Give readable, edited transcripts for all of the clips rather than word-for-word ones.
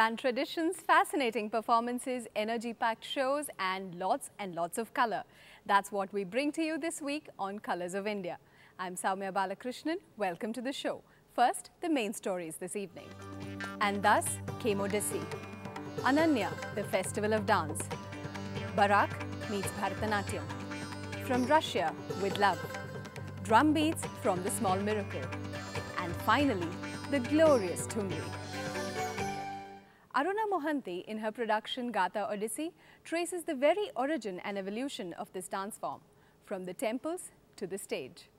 Grand traditions, fascinating performances, energy-packed shows and lots of color. That's what we bring to you this week on Colors of India. I'm Soumya Balakrishnan. Welcome to the show. First, the main stories this evening. And thus came Odissi. Ananya, the festival of dance. Barak meets Bharatanatyam. From Russia with love. Drum beats from the small miracle. And finally, the glorious Thungri. Aruna Mohanty, in her production Gata Odissi, traces the very origin and evolution of this dance form, from the temples to the stage.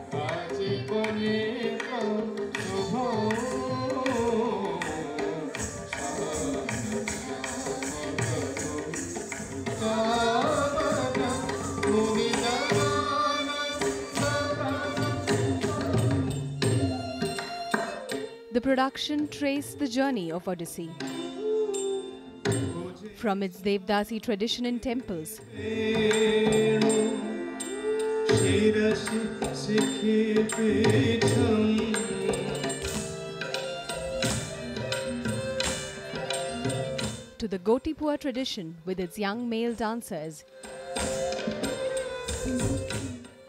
The production traced the journey of Odissi. From its Devdasi tradition in temples, to the Gotipua tradition with its young male dancers,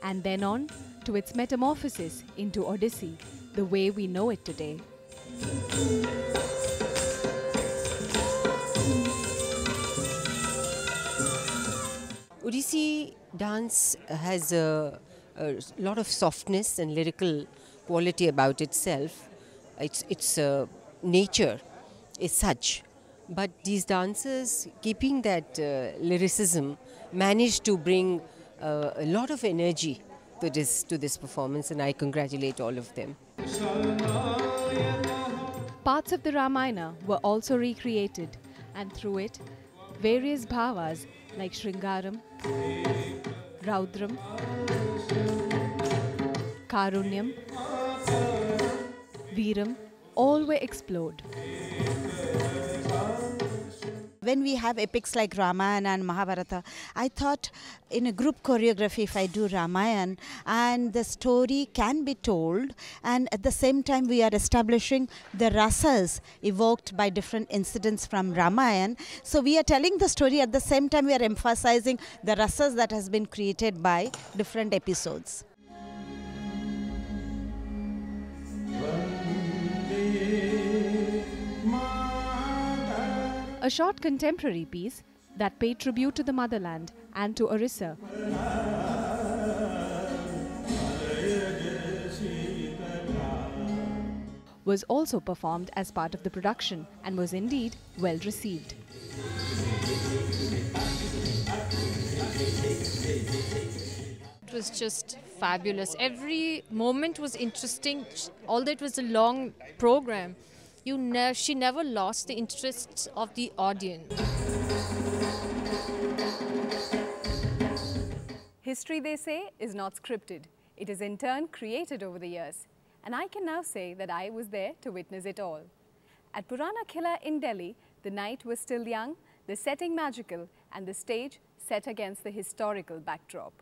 and then on to its metamorphosis into Odissi, the way we know it today. Odissi dance has a lot of softness and lyrical quality about itself. Its nature is such. But these dancers, keeping that lyricism, managed to bring a lot of energy to this performance, and I congratulate all of them. Parts of the Ramayana were also recreated, and through it, various bhavas like Shringaram, Raudram, Karunyam, Veeram, all were explored. When we have epics like Ramayana and Mahabharata, I thought in a group choreography, if I do Ramayana, and the story can be told, and at the same time we are establishing the rasas evoked by different incidents from Ramayana. So we are telling the story, at the same time we are emphasizing the rasas that has been created by different episodes. A short contemporary piece that paid tribute to the motherland and to Orissa. Was also performed as part of the production and was indeed well received. It was just fabulous. Every moment was interesting, although it was a long program. She never lost the interest of the audience. History, they say, is not scripted. It is in turn created over the years. And I can now say that I was there to witness it all. At Purana Khila in Delhi, the night was still young, the setting magical, and the stage set against the historical backdrop.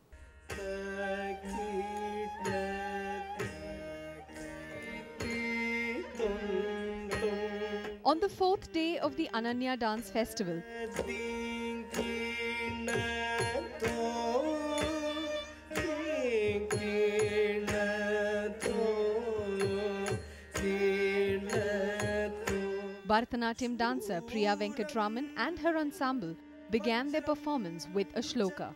On the fourth day of the Ananya Dance Festival, Bharatanatyam dancer Priya Venkatraman and her ensemble began their performance with a shloka,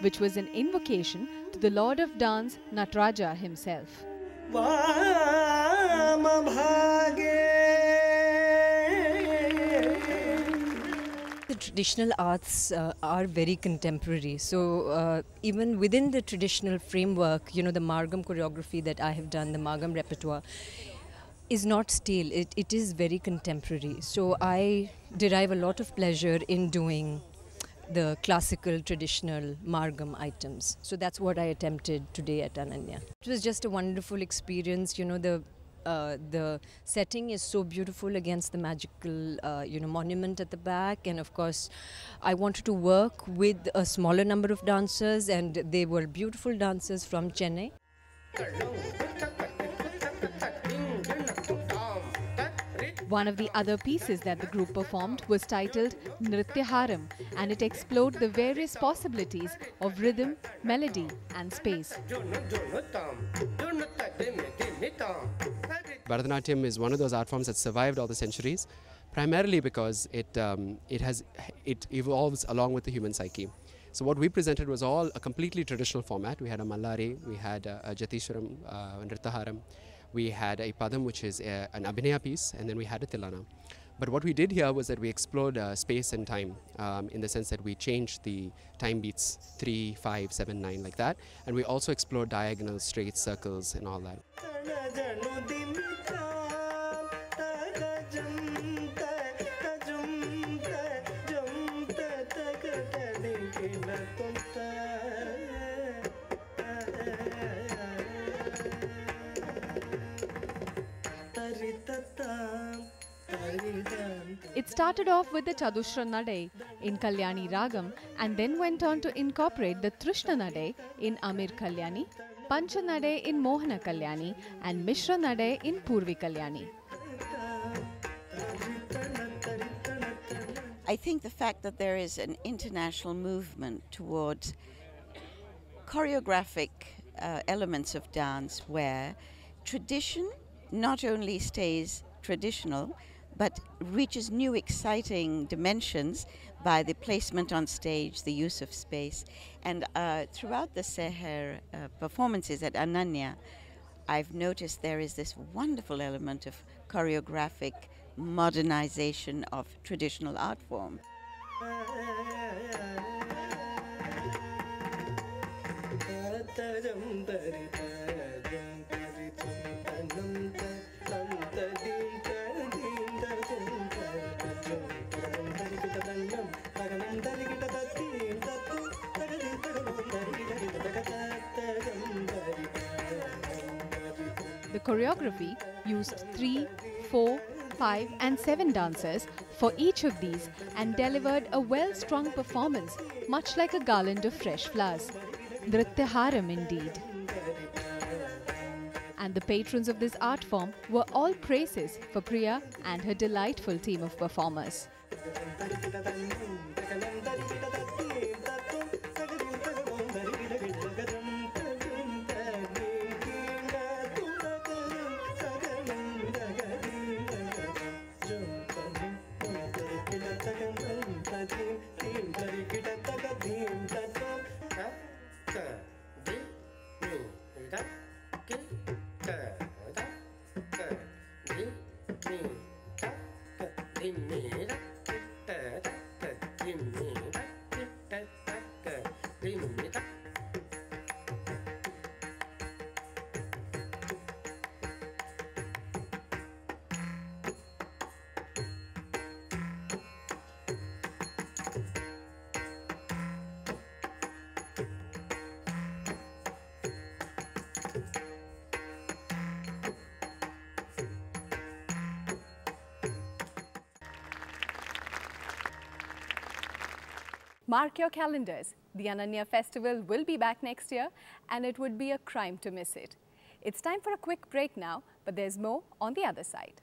which was an invocation to the Lord of Dance, Nataraja himself. The traditional arts are very contemporary, so even within the traditional framework, the Margam choreography that I have done, the Margam repertoire, is not stale. It is very contemporary. So I derive a lot of pleasure in doing the classical, traditional Margam items. So that's what I attempted today at Ananya. It was just a wonderful experience. The the setting is so beautiful against the magical, monument at the back. And of course, I wanted to work with a smaller number of dancers, and they were beautiful dancers from Chennai. One of the other pieces that the group performed was titled Nrityaharam, and it explored the various possibilities of rhythm, melody and space. Bharatanatyam is one of those art forms that survived all the centuries, primarily because it evolves along with the human psyche. So what we presented was all a completely traditional format. We had a Mallari, we had a Jatiswaram, Nrityaharam, we had a Padam, which is an Abhinaya piece, and then we had a Tilana. But what we did here was that we explored space and time, in the sense that we changed the time beats 3, 5, 7, 9 like that, and we also explored diagonals, straight circles and all that. It started off with the Chadushra Nade in Kalyani Ragam and then went on to incorporate the Trishna Nade in Amir Kalyani, Pancha Nade in Mohana Kalyani and Mishra Nade in Purvi Kalyani. I think the fact that there is an international movement towards choreographic elements of dance where tradition not only stays traditional but reaches new exciting dimensions by the placement on stage, the use of space. And throughout the Seher performances at Ananya, I've noticed there is this wonderful element of choreographic modernization of traditional art form. The choreography used 3, 4, 5 and 7 dancers for each of these and delivered a well-strung performance, much like a garland of fresh flowers. Nrityaharam indeed. And the patrons of this art form were all praises for Priya and her delightful team of performers. Mark your calendars. The Ananya Festival will be back next year and it would be a crime to miss it. It's time for a quick break now, but there's more on the other side.